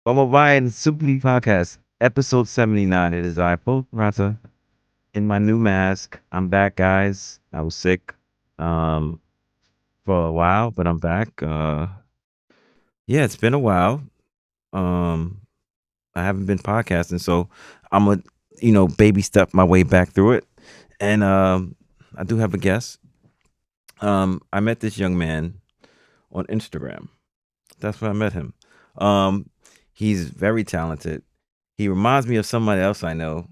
Welcome by the Super Podcast, episode 79. It is I, Paul Rata, in my new mask. I'm back, guys. I was sick um, for a while, but I'm back. Yeah, it's been a while. Um, I haven't been podcasting, so I'm a baby step my way back through it. And I do have a guest. I met this young man on Instagram. That's where I met him. Um, he's very talented. He reminds me of somebody else I know.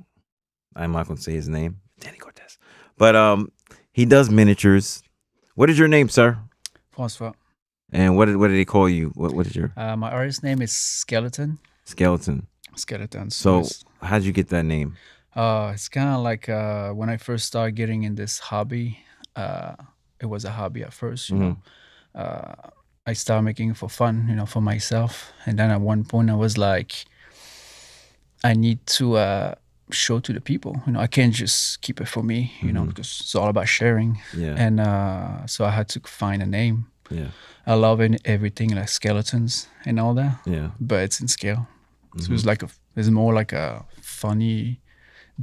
I'm not going to say his name, Danny Cortez. But he does miniatures. What is your name, sir? Francois. And what did they call you? What is your My artist name is Scaleton. skeleton? Skeleton. So how'd you get that name? It's kind of like when I first started getting in this hobby. It was a hobby at first, you know. I started making it for fun, you know, for myself. And then at one point, I was like, I need to show to the people. You know, I can't just keep it for me, you know, because it's all about sharing. Yeah. And so I had to find a name. Yeah. I love everything like skeletons and all that. Yeah. But it's in scale. So it's more like a funny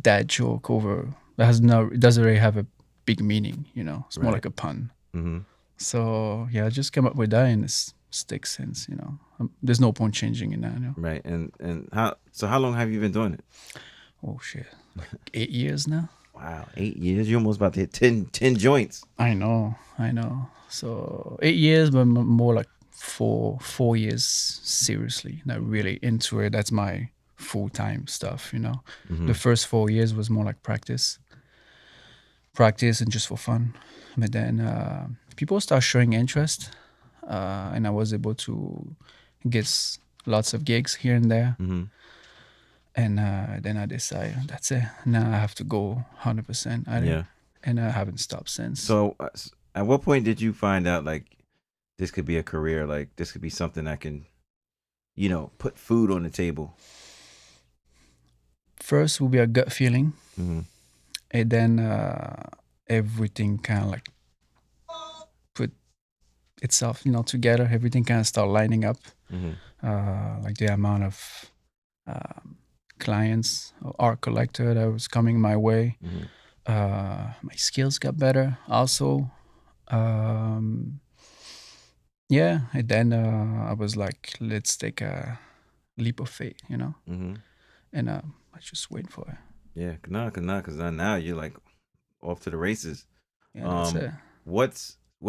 dad joke over that it doesn't really have a big meaning, you know. It's more Right. like a pun. Mm-hmm. So yeah, I just came up with that and it sticks since, you know. There's no point changing in that, you know. Right. And how long have you been doing it? Oh shit. Like 8 years now. Wow, 8 years. You're almost about to hit 10 joints. I know. So 8 years, but more like four years seriously, not really into it. That's my full-time stuff, you know. The first 4 years was more like practice and just for fun. But then people start showing interest, and I was able to get lots of gigs here and there. And then I decided that's it. Now I have to go 100% at it, and I haven't stopped since. So at what point did you find out like this could be a career, like this could be something that can, put food on the table? First will be a gut feeling, Mm-hmm. and then everything kind of like put itself, you know, together. Everything kind of start lining up, like the amount of clients or art collector that was coming my way. My skills got better also. Yeah, and then I was like, let's take a leap of faith, you know, and I just wait for it. Yeah, cause now you're like off to the races. Yeah, that's it. What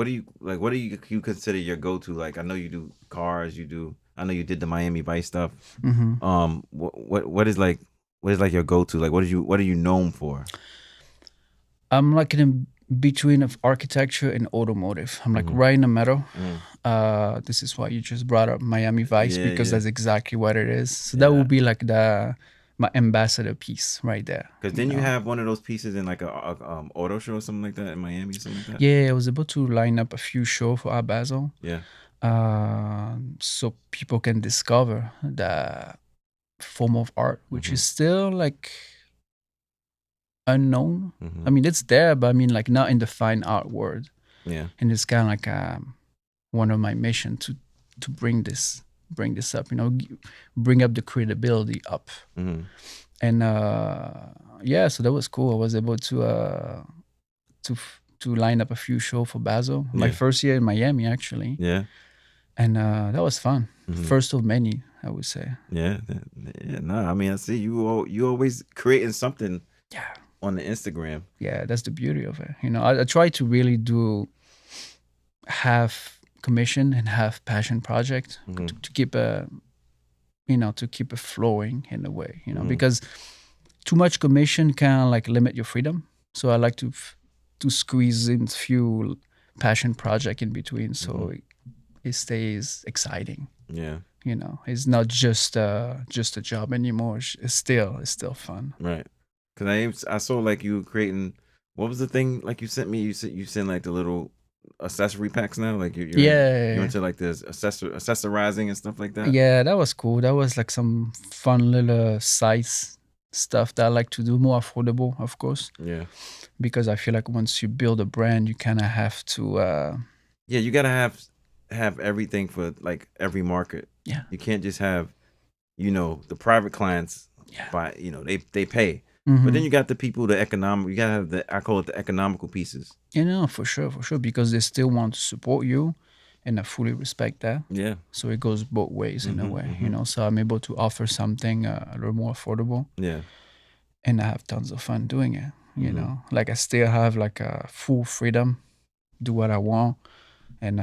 do you like? What do you consider your go to? Like, I know you do cars. I know you did the Miami Vice stuff. What is like your go to? Like, what are you known for? I'm like in between of architecture and automotive. I'm like right in the middle. This is why you just brought up Miami Vice, because that's exactly what it is. So that will be like my ambassador piece right there. Because then you have one of those pieces in like a auto show or something like that in Miami or something like that. Yeah, I was able to line up a few shows for Art Basel. Yeah. So people can discover the form of art, which is still like unknown. I mean, it's there, but I mean, like not in the fine art world. Yeah. And it's kind of like one of my mission to bring this up, you know, bring up the credibility up. And yeah, so that was cool. I was able to line up a few shows for Basel. My first year in Miami, actually. Yeah. And that was fun. First of many, I would say. Yeah. No, I mean, I see you always creating something. Yeah. On the Instagram. Yeah, that's the beauty of it. You know, I try to really do half commission and half passion project to keep to keep it flowing in a way, you know, because too much commission can like limit your freedom. So I like to squeeze in few passion project in between, so it stays exciting. Yeah. You know, it's not just a job anymore. It's still fun. Right. Because I saw like you creating, what was the thing like you sent me? You send like the little accessory packs now, like you're into like this accessorizing and stuff like that. Yeah, that was cool. That was like some fun little size stuff that I like to do, more affordable, of course. Yeah. Because I feel like once you build a brand, you kind of have to. Yeah, you gotta have everything for like every market. Yeah. You can't just have the private clients Yeah. by they pay. But then Mm-hmm. you got the people, the economic. You gotta have I call it the economical pieces. For sure, because they still want to support you, and I fully respect that. Yeah. So it goes both ways in a Mm-hmm, way, mm-hmm. So I'm able to offer something a little more affordable, Yeah. and I have tons of fun doing it. Mm-hmm. Like I still have like a full freedom, do what I want, and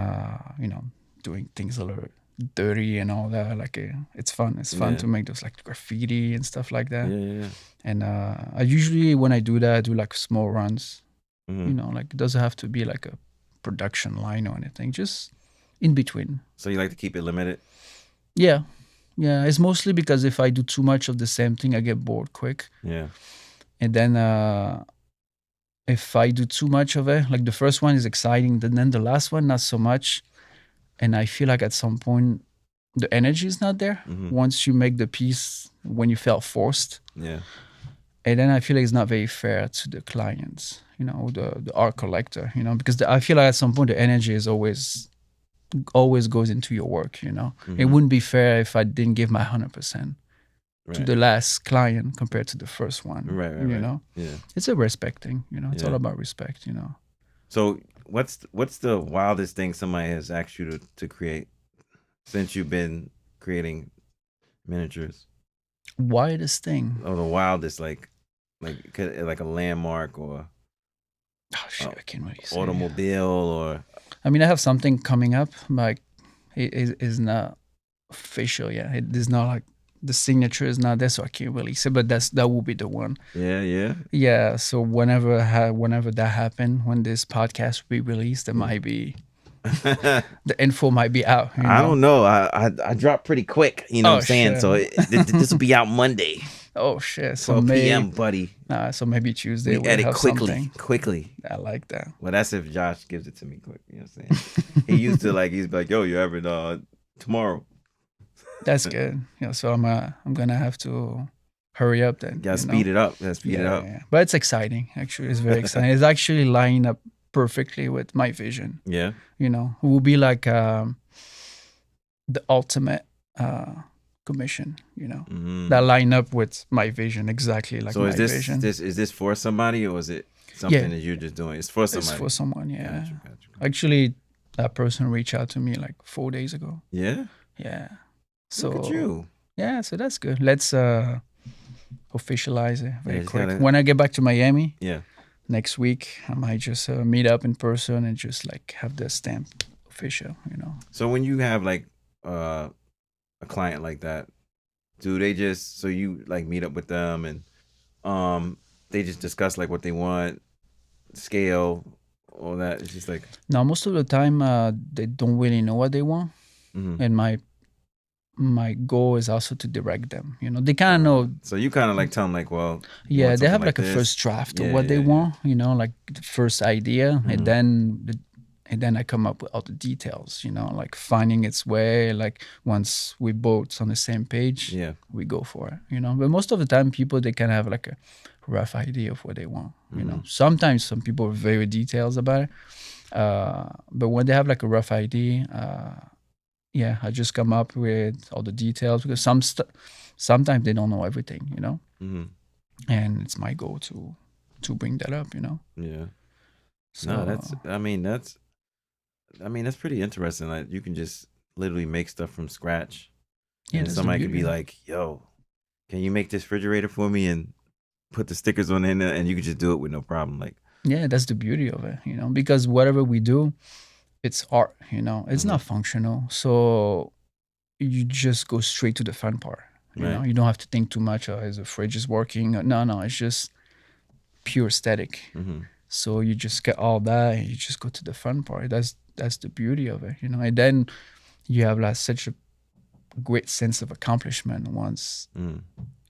doing things a little dirty and all that. Like it's fun. It's fun Yeah. to make those like graffiti and stuff like that. Yeah. Yeah. And I usually when I do that, I do like small runs. Mm-hmm. Like it doesn't have to be like a production line or anything. Just in between. So you like to keep it limited? Yeah, yeah. It's mostly because if I do too much of the same thing, I get bored quick. Yeah. And then if I do too much of it, like the first one is exciting, then the last one not so much. And I feel like at some point the energy is not there Mm-hmm. once you make the piece when you felt forced. Yeah. And then I feel like it's not very fair to the clients, the art collector, because I feel like at some point the energy is always goes into your work, It Mm-hmm. wouldn't be fair if I didn't give my 100% to Right. the last client compared to the first one. Right. Know? Yeah. It's a respect thing, It's all Yeah. about respect, So what's the wildest thing somebody has asked you to create since you've been creating miniatures? Widest thing. Or the wildest, like a landmark or Oh shit, I can't really say. automobile or I mean, I have something coming up, but it is not official yet. It is not like the signature is not there, so I can't really say. But that will be the one. Yeah. So whenever that happen, when this podcast will be released, there might be the info might be out. I don't know. I dropped pretty quick. You know what I'm saying? Shit. So this will be out Monday. Oh shit! So 12 maybe p.m., buddy. So maybe Tuesday We we'll edit have quickly. I like that. Well, that's if Josh gives it to me quick. You know what I'm saying? He used to he's like, yo, you having tomorrow? That's good. So I'm gonna have to hurry up then. Gotta speed it up. Gotta speed it up. Yeah. But it's exciting. Actually, it's very exciting. It's actually lining up perfectly with my vision. Yeah. It will be like the ultimate commission. That line up with my vision exactly like my vision. So is this for somebody or is it something that you're just doing? It's for somebody. It's for someone. Yeah. Gotcha. Actually, that person reached out to me like 4 days ago. Yeah. Yeah. So look at you. Yeah. So that's good. Let's officialize it very quick. Gotta... When I get back to Miami. Yeah. Next week, I might just meet up in person and just like have the stamp official, So when you have like a client like that, do they just so you like meet up with them and they just discuss like what they want, scale, all that? It's just like now most of the time they don't really know what they want, and my goal is also to direct them. They kind of know. So you kind of like tell them like, well, yeah, they have like a first draft of what they want. Like the first idea, and then I come up with all the details. Like finding its way. Like once we both on the same page, we go for it. But most of the time, people they can have like a rough idea of what they want. Sometimes some people are very detailed about it, but when they have like a rough idea. I just come up with all the details because sometimes they don't know everything, and it's my goal to bring that up, Yeah. So, no, that's pretty interesting. Like you can just literally make stuff from scratch. Yeah, and somebody could be like, "Yo, can you make this refrigerator for me and put the stickers on it?" And you could just do it with no problem. Like, yeah, that's the beauty of it, because whatever we do. It's art, it's not functional. So you just go straight to the fun part. You don't have to think too much. Is the fridge is working? No, it's just pure aesthetic. So you just get all that and you just go to the fun part. That's the beauty of it, And then you have like such a great sense of accomplishment once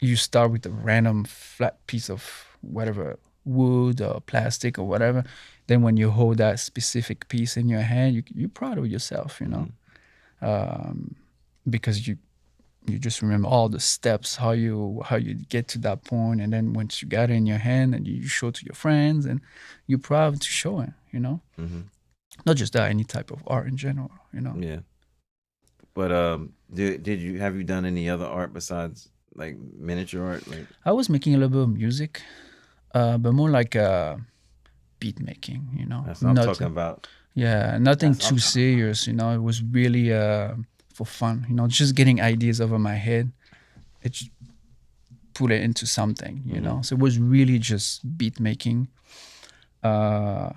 you start with a random flat piece of whatever, wood or plastic or whatever. Then when you hold that specific piece in your hand, you're proud of yourself, because you just remember all the steps, how you get to that point, and then once you got it in your hand and you show it to your friends, and you're proud to show it, Not just that, any type of art in general, Yeah. But did you have you done any other art besides like miniature art? Like I was making a little bit of music, but more like beat making, you know, that's what I'm not talking about. yeah, nothing That's what I'm too talking about. serious, you know. It was really for fun, you know, just getting ideas over my head. It just put it into something, you know. So it was really just beat making. Uh,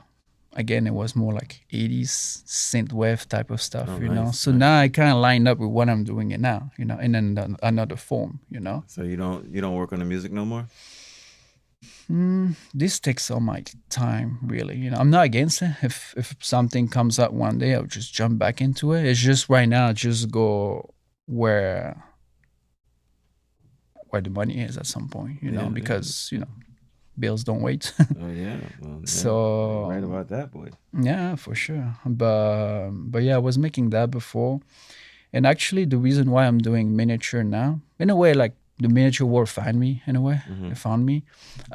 Again, it was more like 80s synthwave type of stuff, Oh, you know. nice, So nice. now I kind of lined up with what I'm doing it now, you know, in another form, you know. So you don't work on the music no more? This takes all my time, really. You know, I'm not against it. If something comes up one day, I'll just jump back into it. It's just right now, just go where where the money is at some point, you know, Yeah, yeah. because you know bills don't wait. Oh yeah. Well, yeah. You're right So about that, boy. yeah, for sure. But yeah, I was making that before, and actually, the reason why I'm doing miniature now, in a way, like the miniature world found me. In a way, Mm-hmm. it found me.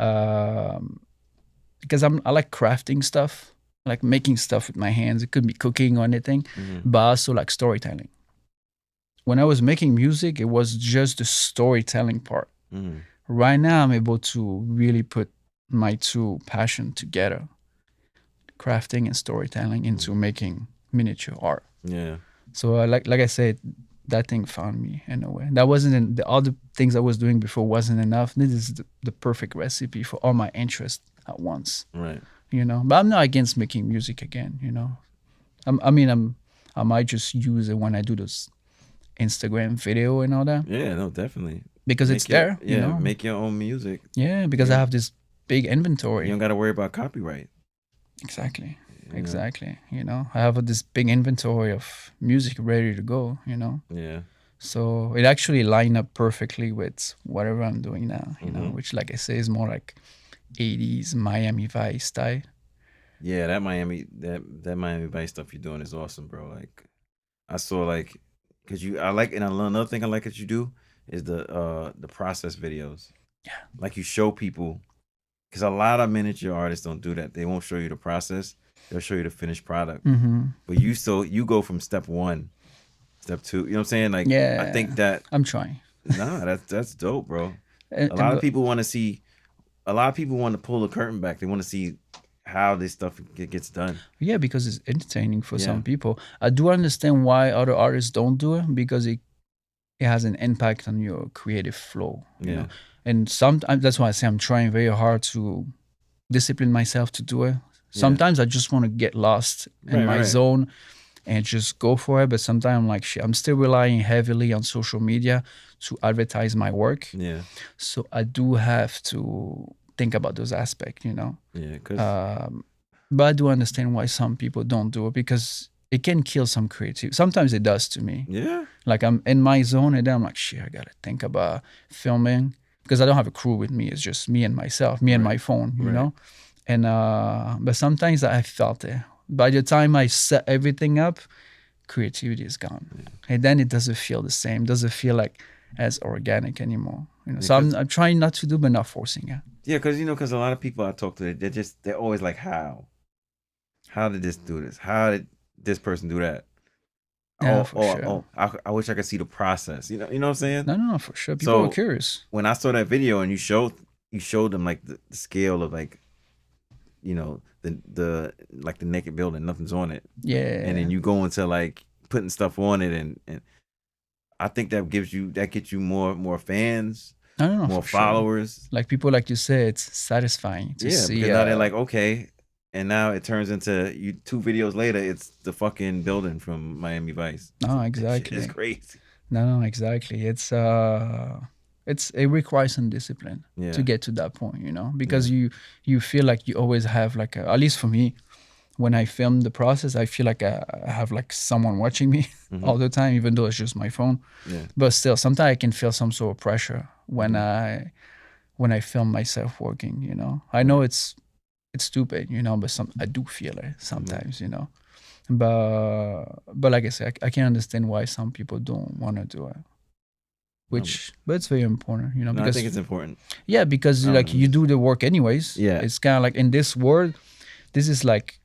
Um, because I like crafting stuff, I like making stuff with my hands. It could be cooking or anything, Mm-hmm. but also like storytelling. When I was making music, it was just the storytelling part. Mm-hmm. Right now, I'm able to really put my two passion together, crafting and storytelling, into Mm-hmm. making miniature art. Yeah. So like I said, that thing found me in a way. That wasn't the other things I was doing before wasn't enough. This is the perfect recipe for all my interests at once. Right. You know, but I'm not against making music again. You know, I might just use it when I do those Instagram video and all that Yeah. No, definitely. because it's there. You know, Make your own music. yeah, because I Yeah. have this big You don't inventory. got to worry about copyright. Exactly, You know. exactly. You know, I have this big inventory of music ready to go. You know, Yeah. so it actually lined up perfectly with whatever I'm doing now. You know, Mm-hmm. which, like I say, is more like 80s Miami Vice style. Yeah. That Miami Vice stuff you're doing is awesome, bro. Like I saw like, cause I like, and another thing I like that you do is the process videos. Yeah. Like you show people, cause a lot of miniature artists don't do that. They won't show you the process. They'll show you the finished product. Mm-hmm. But you go from step one, step two. You know what I'm saying? Like I Yeah, think that I'm trying. nah, that's dope, bro. And, A and lot of people want to see. A lot of people want to pull the curtain back. They want to see how this stuff gets done. yeah, because it's entertaining for Yeah. some people. I do understand why other artists don't do it because it has an impact on your creative flow, you Yeah. know. And sometimes that's why I say I'm trying very hard to discipline myself to do it. Yeah. Sometimes I just want to get lost in Right. my Right. zone and just go for it. But sometimes I'm like, shit, I'm still relying heavily on social media to advertise my work. Yeah. So I do have to think about those aspects, you know. Yeah. Cause Um, but I do understand why some people don't do it because it can kill some creativity. Sometimes it does to me. yeah. Like I'm in my zone and then I'm like, shit, I gotta think about filming because I don't have a crew with me. It's just me and myself, me and Right. my phone, you Right. know. And but sometimes I felt it. By the time I set everything up, creativity is gone, and then it doesn't feel the same. Doesn't feel like as organic anymore. You know. Yeah, So I'm trying not to do, but not forcing it. Yeah, because a lot of people I talk to, they're always like, how did this do this? How did this person do that? Yeah, for sure. I wish I could see the process. You know what I'm saying? No, for sure. People are So curious. when I saw that video and you showed them like the scale of like, the like the naked building, nothing's on it, Yeah. and then you go into like putting stuff on it, and I think that gets you more fans, No, more for sure. followers. Like people like you say, it's satisfying to Yeah, see. because now they're like, okay, and now it turns into you 2 videos later, it's the fucking building from Miami Vice. No, That shit exactly. is crazy. No, exactly. It requires some discipline Yeah. to get to that point, you know, because you feel like you always have like at least for me, when I film the process, I feel like I have like someone watching me all the time, even though it's just my phone. Yeah. But still, sometimes I can feel some sort of pressure when I film myself working. You know, I know it's stupid, you know, but I do feel it sometimes, you know. But like I said, I can understand why some people don't want to do it. But it's very important, you know, No, I because think it's important. yeah, because I don't like know. you do the work anyways. Yeah. It's kind of like in this world, this is like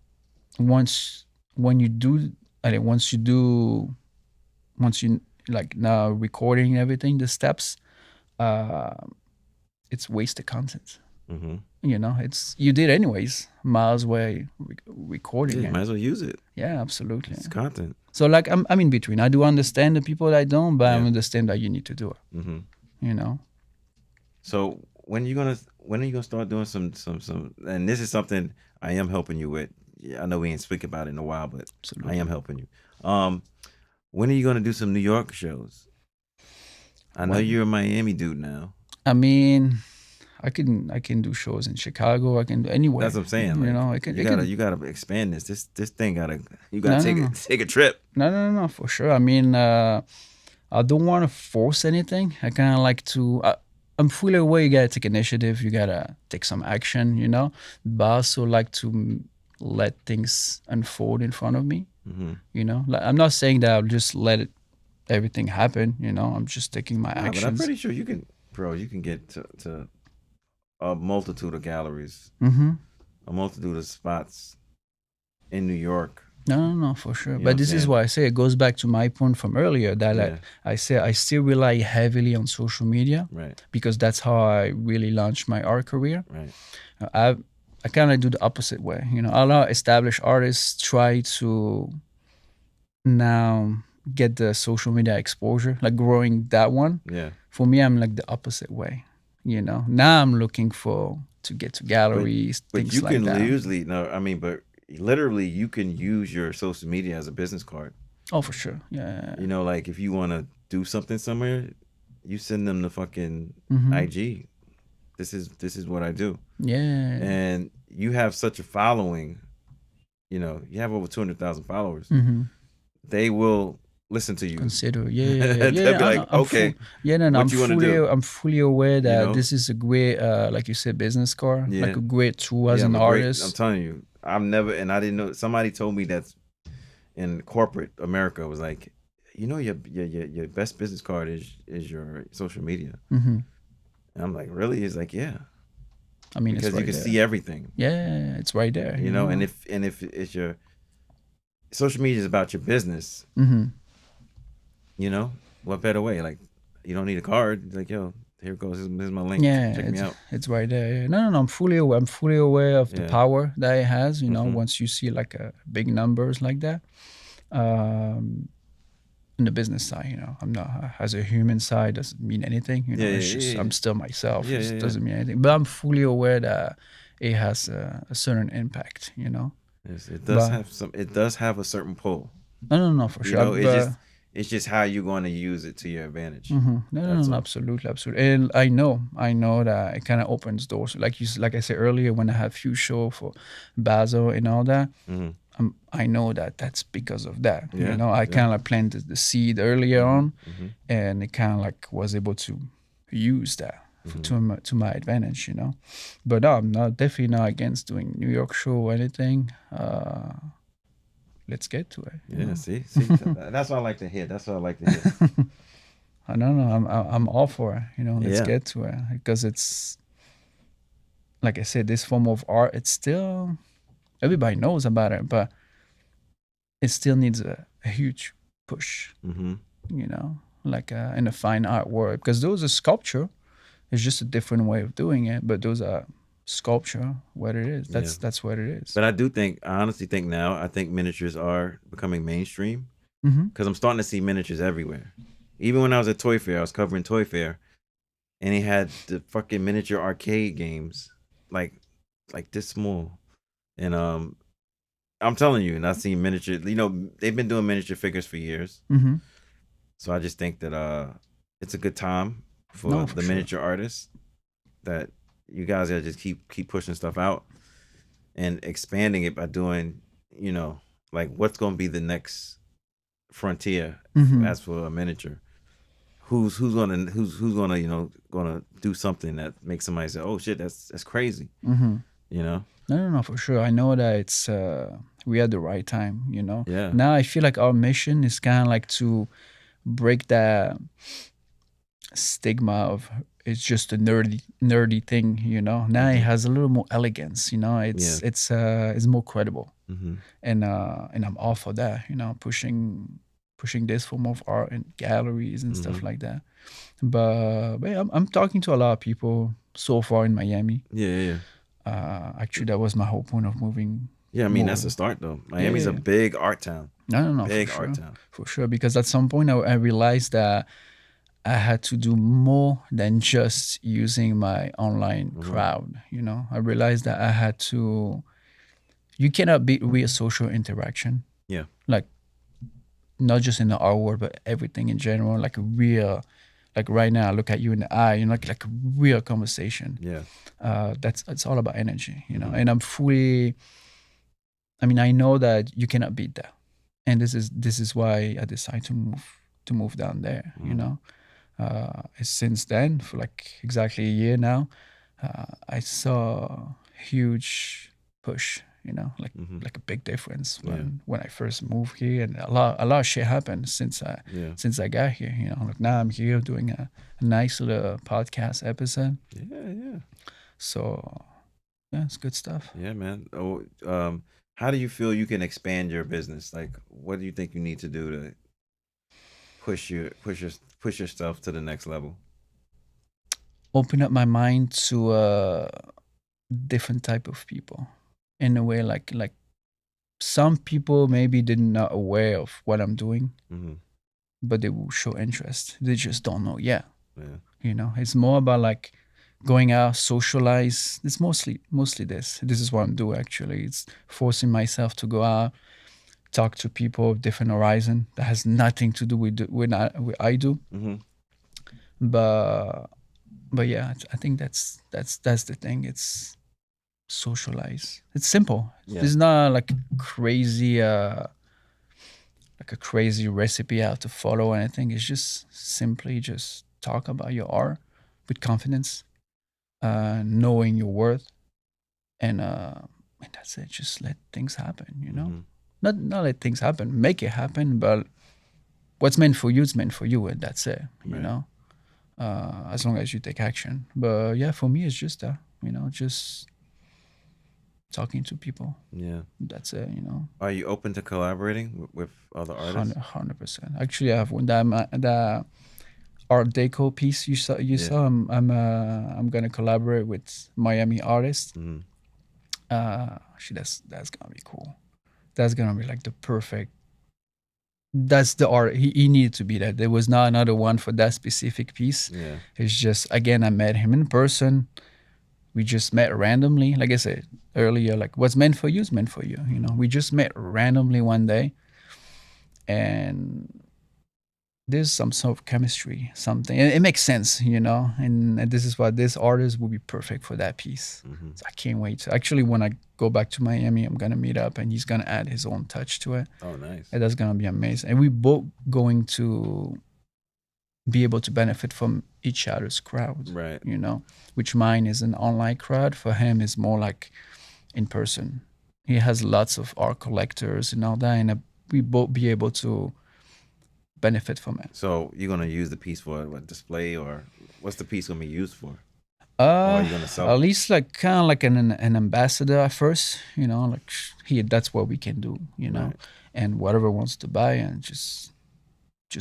once you do once you like now recording everything, the steps, uh, it's wasted content. Mm-hmm. You know, it's you did anyways, miles away recording Yeah, you it. might as well use it. Yeah, absolutely. It's content. So like I'm in between. I do understand the people that don't, but I Yeah. understand that you need to do it. Mm-hmm. You know. So when are you gonna start doing some and this is something I am helping you with. Yeah, I know we ain't speak about it in a while, but Absolutely. I am helping you. When are you gonna do some New York shows? I know When? you're a Miami dude now. I mean, I can do shows in Chicago. I can do anywhere. That's what I'm saying. You Like, know, you gotta expand this. This thing you No, gotta no, no. take a trip. No, for sure. I mean, I don't want to force anything. I kind of like to. I'm fully aware you gotta take initiative. You gotta take some action. You know, but I also like to let things unfold in front of me. Mm-hmm. You know, like, I'm not saying that I'll just let everything happen. You know, I'm just taking my Nah, but I'm actions. pretty sure you can, bro. You can get to a multitude of galleries, Mm-hmm. a multitude of spots in New York. No, for sure. You know But what this I'm is saying? why I say it goes back to my point from earlier that Yeah. like I say I still rely heavily on social media Right. because that's how I really launched my art career. Right. I kind of do the opposite way. You know, a lot of established artists try to now get the social media exposure, like growing that one. Yeah. For me, I'm like the opposite way. You know, now I'm looking to get to galleries, But things you like can that. usually no. I mean, but literally, you can use your social media as a business card. Oh, for sure. Yeah. You know, like if you want to do something somewhere, you send them the fucking Mhm. IG. This is what I do. Yeah. And you have such a following. You know, you have over 200,000 followers. Mm-hmm. They will listen to you. Consider, yeah. They'll be like, okay, I'm what you wanna do? I'm fully aware that know? this is a great, like you said, business card, Yeah. like a great tool as Yeah, an I'm I'm artist. telling you, I'm never, and I didn't know. Somebody told me that in corporate America was like, you know, your best business card is your social media. Mm-hmm. And I'm like, really? He's like, yeah, I mean, because it's right you can there. see everything. Yeah, it's right there. You know, and if it's your social media is about your business, Mm-hmm. you know, what better way? Like, you don't need a card. It's like, yo, here it goes. Here's my link. Yeah, Check me out. it's right there. Yeah. No, I'm fully aware. I'm fully aware of the Yeah. power that it has. You know, Mhm. once you see like big numbers like that. In the business side, you know, I'm not as a human side doesn't mean anything. You know, Yeah, it's yeah, just yeah, I'm still myself. Yeah, It yeah, doesn't mean anything. But I'm fully aware that it has a certain impact. You know. Yes, it does But- have some. It does have a certain pull. No, for You sure. know, But- it's just how you're going to use it to your advantage. Mhm. No, That's all. absolutely. And I know that it kind of opens doors. Like I said earlier, when I have few show for Basel and all that, Mhm. I know that that's because of that. Yeah, You know, I yeah. kind of like planted the seed earlier on, Mhm. and it kind of like was able to use that to my advantage. You know, but no, I'm not definitely not against doing New York show or anything. Let's get to it. you Yeah, know? see, that's what I like to hear. That's what I like to hear. I don't know. I'm all for it. You know, let's Yeah. get to it because it's like I said, this form of art. It's still everybody knows about it, but it still needs a huge push. Mm-hmm. You know, like in the fine art world, because those are sculpture. It's just a different way of doing it, but those are sculpture. What it is, that's what it is. But I honestly think now, I think miniatures are becoming mainstream Mm-hmm. because I'm starting to see miniatures everywhere. Even when I was at Toy Fair, I was covering Toy Fair, and he had the fucking miniature arcade games, like this small, and I'm telling you, and I've seen miniature. You know, they've been doing miniature figures for years, Mm-hmm. so I just think that it's a good time for No, for the sure. miniature artists. That you guys gotta just keep pushing stuff out and expanding it by doing, you know, like what's gonna be the next frontier Mhm. as for a miniature. Who's gonna gonna do something that makes somebody say, oh shit, that's crazy. Mm-hmm. You know? No, for sure. I know that it's we had the right time. You know. Yeah. Now I feel like our mission is kind of like to break that stigma of it's just a nerdy thing. You know. Now it has a little more elegance. You know. It's more credible. Mm-hmm. And I'm all for that. You know, pushing pushing this form of art in galleries and stuff Mm-hmm. like that. But yeah, I'm talking to a lot of people so far in Miami. Yeah, yeah, yeah. Actually, that was my whole point of moving. Yeah, I mean that's a More, start though. yeah, Miami's yeah, a yeah. big art town. No, no, no, Big art town. for sure. Because at some point, I realized that I had to do more than just using my online Mm-hmm. crowd. I realized that I had to. You cannot beat real social interaction, Yeah. like not just in the art world, but everything in general. Like a real, like right now, I look at you in the eye, like a real conversation. Yeah. That's it's all about energy, Mm-hmm. And I'm fully. I mean, I know that you cannot beat that, and this is why I decided to move down there. Mm-hmm. Since then, for like exactly a year now, I saw a huge push. Like Mm-hmm. like a big difference Yeah. when I first moved here, and a lot of shit happened since I Yeah. since I got here. Like now I'm here doing a nice little podcast episode. Yeah. Yeah. So yeah, it's good stuff. Yeah, man. Oh, how do you feel you can expand your business? Like, what do you think you need to do to push yourself to the next level? Open up my mind to different type of people in a way like some people maybe they're not aware of what I'm doing, Mm-hmm. but they will show interest. They just don't know yet. Yeah. It's more about like going out, socialize. It's mostly this. This is what I'm doing actually. It's forcing myself to go out, talk to people of different horizon that has nothing to do with I do. Mm-hmm. But but yeah, I think that's the thing. It's socialize. It's simple. Yeah. It's not like crazy like a crazy recipe how to follow or anything. It's just simply just talk about your art with confidence, knowing your worth, and that's it. Just let things happen. Mm-hmm. Not let things happen. Make it happen, but what's meant for you is meant for you, and that's it. Right. As long as you take action. But yeah, for me, it's just that. Just talking to people. Yeah. That's it. Are you open to collaborating with other artists? 100%. Actually, I have one that Art Deco piece you saw. You Yeah. saw. I'm gonna collaborate with Miami artist. Mm-hmm. Actually, that's gonna be cool. That's gonna be like the perfect. That's the art. He needed to be that. There was not another one for that specific piece. Yeah. It's just again, I met him in person. We just met randomly. Like I said earlier, like what's meant for you is meant for you. We just met randomly one day, and there's some sort of chemistry, something. And it makes sense. And this is why this artist will be perfect for that piece. Mm-hmm. So I can't wait. Actually, when I go back to Miami, I'm gonna meet up, and he's gonna add his own touch to it. Oh, nice. And that's gonna be amazing. And we both going to be able to benefit from each other's crowd. Right. Which mine is an online crowd. For him, is more like in person. He has lots of art collectors and all that, and we both be able to benefit from it. So you're gonna use the piece for what display, or what's the piece gonna be used for? Or are you gonna sell At it? least like kind of like an ambassador at first, like here, that's what we can do, Right. and whatever wants to buy and just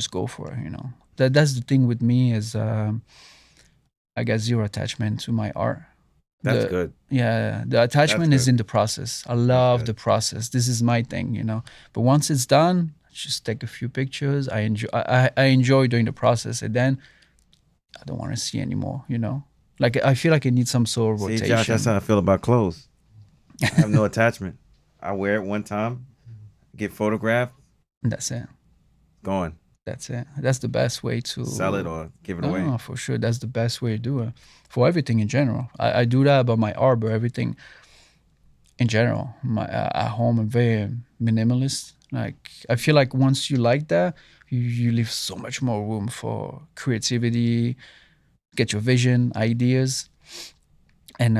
go for it, That's the thing with me is I got zero attachment to my art. That's good. Yeah, the attachment is good. in the process. I love good. the process. This is my thing, But once it's done, just take a few pictures. I enjoy doing the process, and then I don't want to see anymore, Like I feel like I need some sort of See, rotation. Josh, that's how I feel about clothes. I have no attachment. I wear it one time, get photographed, That's it. gone. That's it. That's the best way to Sell it or give it away. No, for sure. That's the best way to do it. For everything in general. I do that about my art, but everything in general. At home, I'm very minimalist. Like I feel like once you like that, you leave so much more room for creativity, get your vision, ideas, and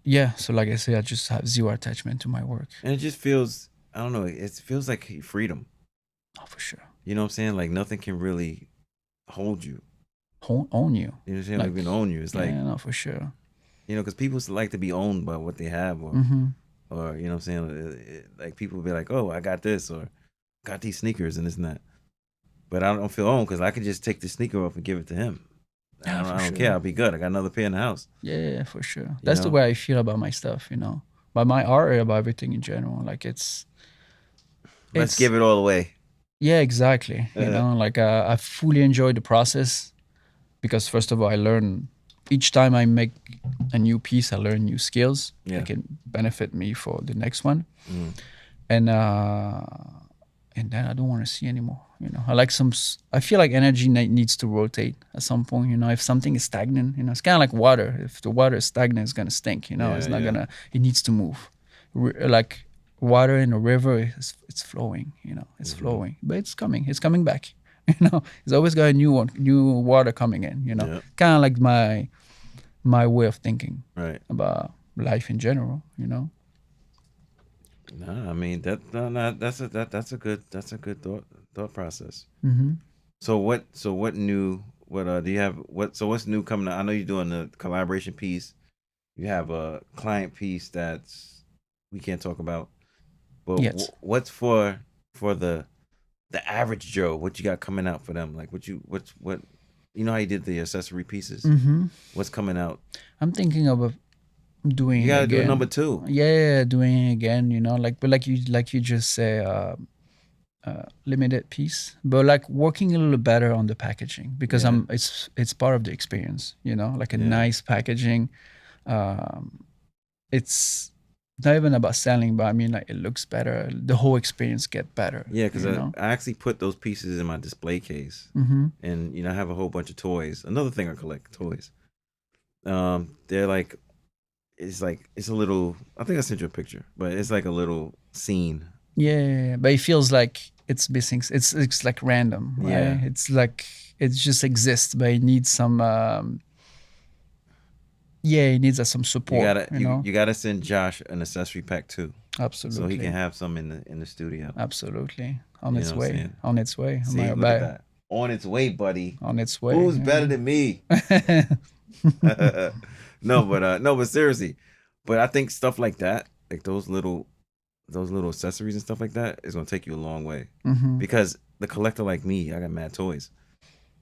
yeah. So like I say, I just have zero attachment to my work. And it just feels, I don't know, it feels like freedom. Oh, for sure. You know what I'm saying? Like nothing can really hold you. Own you. You know what I'm saying? Like we can own you. It's like, yeah, no, for sure. Because people like to be owned by what they have, or Mm-hmm. or you know what I'm saying? Like people be like, oh, I got this, or got these sneakers and this and that. But I don't feel owned because I could just take the sneaker off and give it to him. Yeah, for I don't care. sure. I'll be good. I got another pair in the house. Yeah, for sure. You That's the know, way I feel about my stuff, you know. About my art, about everything in general. Like let's it's give it all away. yeah, exactly. You know, like I fully enjoy the process because first of all, I learn each time I make a new piece, I learn new skills Yeah. that can benefit me for the next one. Mm. And then I don't want to see anymore. You know, I like I feel like energy needs to rotate at some point. You know, if something is stagnant, you know, it's kind of like water. If the water is stagnant, it's gonna stink. You know, Yeah, it's not yeah. gonna. It needs to move. Like water in a river, it's flowing. You know, it's flowing, but it's coming. It's coming back. You know, it's always got a new water coming in. You know, Yeah. kind of like my way of thinking Right. about life in general. You know. No, I mean that's a good thought process. Mm-hmm. So what new do you have what's new coming out? I know you're doing the collaboration piece. You have a client piece that's we can't talk about. But Yes. what's for the average Joe? What you got coming out for them? Like what you know how you did the accessory pieces? Mm-hmm. What's coming out? I'm thinking of doing You it gotta do a again. number 2. Yeah, doing it again. You know, but like you just say, limited piece, but like working a little better on the packaging because Yeah. it's part of the experience. You know, like a Yeah. nice packaging. It's not even about selling, but I mean like it looks better. The whole experience get better. Yeah, because you I know. actually put those pieces in my display case, Mm-hmm. and I have a whole bunch of toys. Another thing I collect toys. They're like it's a little. I think I sent you a picture, but it's like a little scene. Yeah, but it feels like it's missing. It's like random, right? Yeah. It's like it just exists, but it needs some. Yeah, it needs some support. You know, You gotta send Josh an accessory pack too, so he can absolutely, have some in the studio. absolutely on You know its what I'm way, saying? on its way. Am See, I look at about that. On its way, buddy. on its way? Who's better than me? No, but seriously. But I think stuff like that, like those little accessories and stuff like that, is gonna take you a long way. Mm-hmm. Because the collector like me, I got mad toys.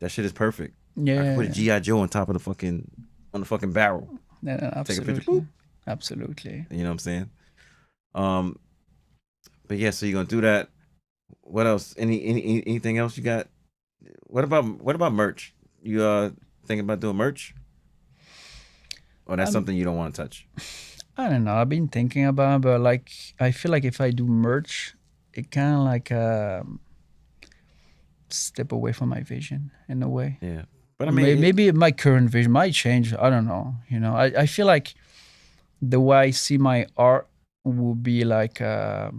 That shit is perfect. I could put a Yeah, GI Joe on top of the fucking barrel. Take a picture. absolutely, Boop. absolutely. You know what I'm saying? Um, but yeah, so you're gonna do that. What else? Anything else you got? What about merch? You thinking about doing merch? Or that's Um, something you don't want to touch? I don't know. I've been thinking about, it, but like I feel like if I do merch, it kind of like step away from my vision in a way. Yeah. But I mean, Maybe my current vision might change. I don't know. You know, I feel like the way I see my art will be like I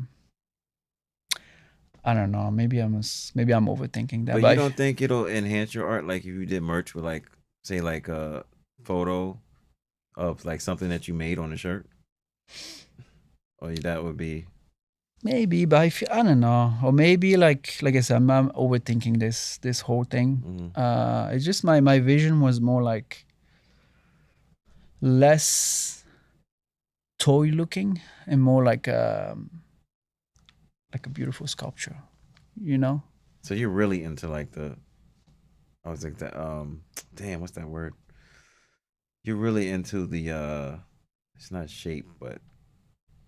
don't know. Maybe I'm overthinking that. but But you don't think it'll enhance your art like if you did merch with like say like a photo of like something that you made on a shirt? Or that would be maybe, but I don't know. Or maybe like I said, I'm overthinking this whole thing. It's just my vision was more like less toy looking and more like a beautiful sculpture. You know. so you're really into like the I was like that damn, what's that word? You're really into the it's not shape, but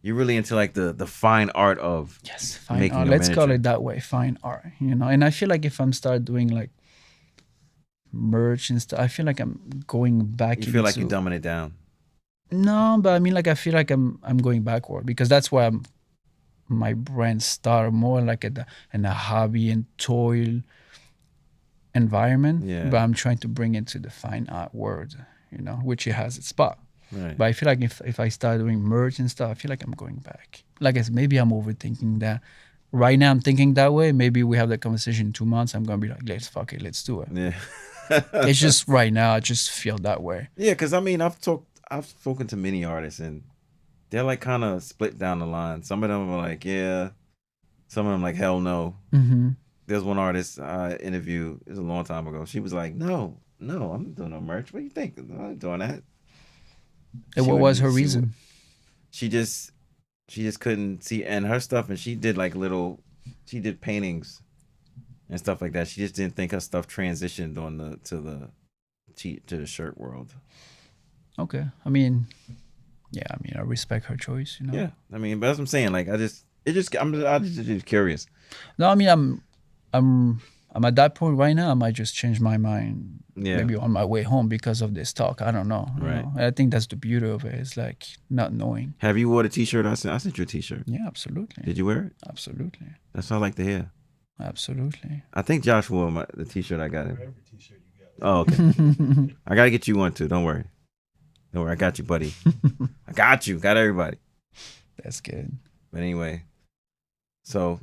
you're really into like the fine art of Yes, fine making art. a Let's call miniature. it that way, fine art. You know, and I feel like if I'm start doing like merch and stuff, I feel like I'm going back You feel like you're into dumbing it down. no, but I mean like I feel like I'm going backward because that's why my brand started more like in a hobby and toy environment. Yeah. But I'm trying to bring it to the fine art world, you know, which it has its spot. Right. But I feel like if I start doing merch and stuff, I feel like I'm going back. Like I said, maybe I'm overthinking that. Right now I'm thinking that way. Maybe we have that conversation in 2 months. I'm gonna be like, let's fuck it, let's do it. Yeah. It's just right now I just feel that way. Yeah, because I mean I've spoken to many artists and they're like kind of split down the line. Some of them are like, yeah. Some of them like, hell no. Mm-hmm. There's one artist I interviewed, it was a long time ago. She was like, no, I'm not doing no merch. What do you think? I'm not doing that. And She what was wouldn't- her she would- reason? She just couldn't see and her stuff, and she did like little she did paintings and stuff like that. She just didn't think her stuff transitioned to the shirt world. Okay. I mean, yeah. I mean, I respect her choice. Yeah. I mean, but that's what I'm saying. Like, I'm just curious. No, I mean, I'm at that point right now. I might just change my mind. Yeah. Maybe on my way home because of this talk. I don't know. Right. I think that's the beauty of it. It's like not knowing. Have you wore the T-shirt? I sent you a T-shirt. Yeah, absolutely. Did you wear it? Absolutely. That's what I like to hear. Absolutely. I think Josh wore the T-shirt I got him. Every T-shirt you got. Oh, okay. I gotta get you one too. Don't worry. Don't worry. I got you, buddy. I got you. Got everybody. That's good. But anyway, so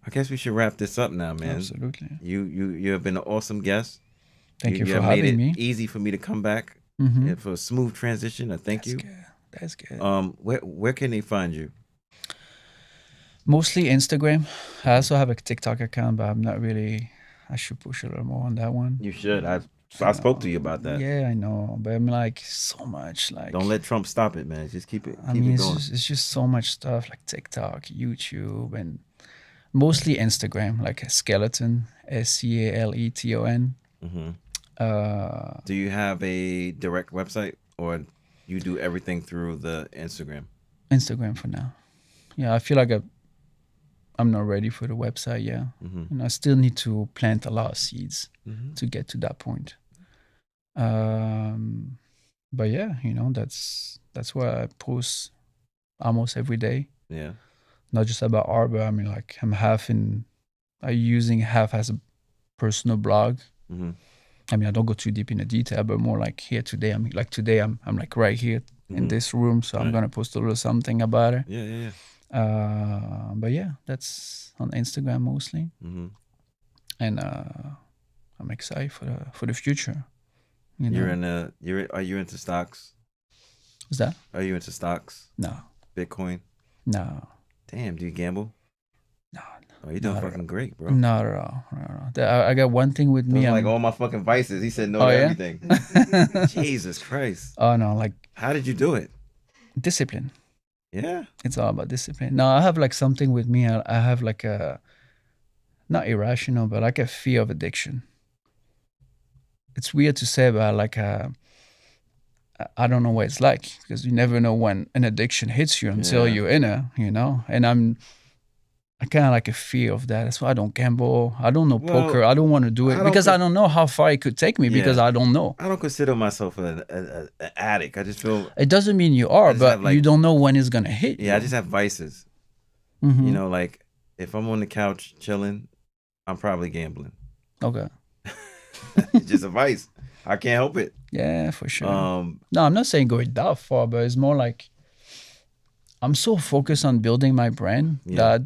I guess we should wrap this up now, man. Absolutely. You have been an awesome guest. Thank you for have having made it me. easy for me to come back for a smooth transition. I thank you. Good. That's good. Where can they find you? Mostly Instagram. I also have a TikTok account, but I'm not really. I should push a little more on that one. You should. I spoke to you about that. Yeah, I know, but I'm like so much like. Don't let Trump stop it, man. Just keep it. I mean, going. It's just so much stuff like TikTok, YouTube, and mostly Instagram, like Scaleton, Scaleton. Do you have a direct website, or you do everything through the Instagram? Instagram for now. Yeah, I feel like I'm not ready for the website. Yeah, and I still need to plant a lot of seeds to get to that point. But yeah, that's where I post almost every day. Yeah, not just about art, but I mean, like I'm using half as a personal blog. I mean, I don't go too deep in the detail, but more like here today. I'm like right here in this room, so I'm gonna post a little something about it. Yeah. But yeah, that's on Instagram mostly, and I'm excited for the future. Are you into stocks? What's that? Are you into stocks? No. Bitcoin? No. Damn, do you gamble? No. Oh, you're doing fucking great, bro. Not at all. I got one thing with me. Like all my fucking vices. He said no to everything. Jesus Christ. Oh no, like. How did you do it? Discipline. Yeah. It's all about discipline. No, I have like something with me. I have like not irrational, but like a fear of addiction. It's weird to say, but like I don't know what it's like because you never know when an addiction hits you until you're in it, and I kind of like a fear of that. That's why I don't gamble. I don't know poker. I don't want to do it because I don't know how far it could take me because I don't know. I don't consider myself an addict. I just feel... It doesn't mean you are, but you don't know when it's going to hit you. Yeah, I just have vices. Like if I'm on the couch chilling, I'm probably gambling. Okay. It's just a vice. I can't help it. Yeah, for sure. No, I'm not saying going that far, but it's more like I'm so focused on building my brand that I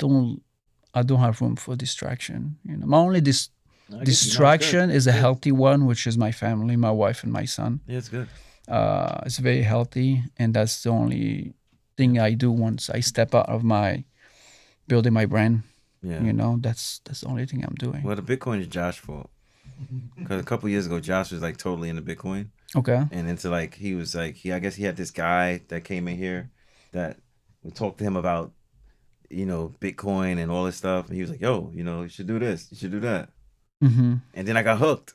don't have room for distraction. My only distraction is a healthy one, which is my family, my wife and my son. Yeah, it's good. It's very healthy, and that's the only thing I do once I step out of my building my brand. Yeah, that's the only thing I'm doing. Well, the Bitcoin is Josh's fault. Because a couple years ago, Josh was like totally into Bitcoin. Okay. And into like he was like I guess he had this guy that came in here that would talk to him about Bitcoin and all this stuff, and he was like, "Yo, you should do this, you should do that." And then I got hooked.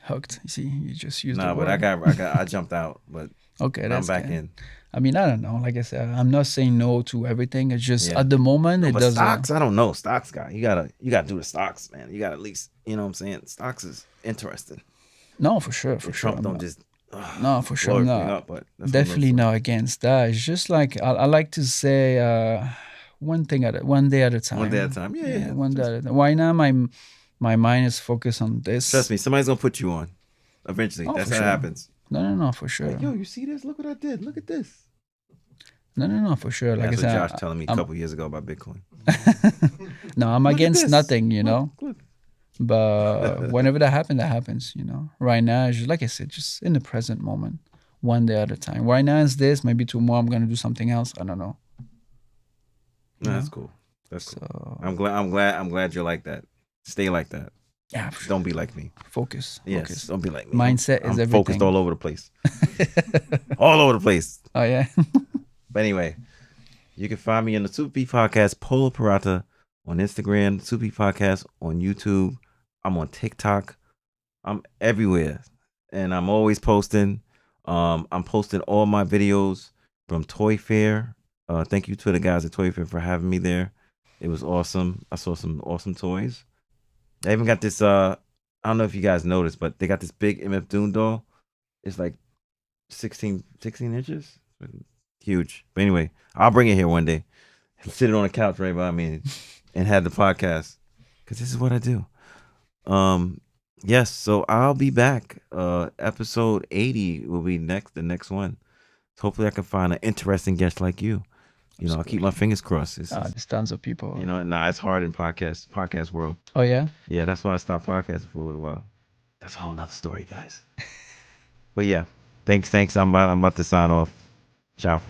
Hooked. You see, you just used. Nah, but I jumped out. But okay, I'm back in. I mean, I don't know. Like I said, I'm not saying no to everything. It's just at the moment it doesn't. Stocks, I don't know. Stocks guy, you gotta do the stocks, man. You gotta at least, what I'm saying. Stocks is interesting. No, for sure, for sure. Trump don't just. No, for sure, no. Definitely not against that. It's just like I like to say, one day at a time. One day at a time. Yeah. One day at a time. Right now, my mind is focused on this. Trust me, somebody's gonna put you on. Eventually, that's how it happens. No, for sure. Like, yo, you see this? Look what I did. Look at this. No, for sure. Like that's I said, what Josh telling me a couple years ago about Bitcoin. No, I'm against nothing, Look. But whenever that happens, Right now, it's just, like I said, just in the present moment, one day at a time. Right now it's this, maybe tomorrow I'm gonna do something else. I don't know. No, that's cool. That's cool. I'm glad you're like that. Stay like that. Yeah, sure. Don't be like me. Focus. Yes, don't be like me. Mindset is everything. Focused all over the place. All over the place. Oh yeah. But anyway, you can find me on the Super P Podcast, Polo Pirata, on Instagram, Soupy Podcast on YouTube. I'm on TikTok. I'm everywhere, and I'm always posting. I'm posting all my videos from Toy Fair. Thank you to the guys at Toy Fair for having me there. It was awesome. I saw some awesome toys. They even got this. I don't know if you guys noticed, but they got this big MF Doom doll. It's like 16 inches, huge. But anyway, I'll bring it here one day. Sit it on the couch right by me and have the podcast because this is what I do. Um, yes, so I'll be back. Episode 80 will be the next one. Hopefully, I can find an interesting guest like you. You know, I'll keep my fingers crossed. There's tons of people. You know, nah, it's hard in podcast world. Oh yeah. Yeah, that's why I stopped podcasting for a little while. That's a whole nother story, guys. But yeah, thanks. I'm about to sign off. Ciao.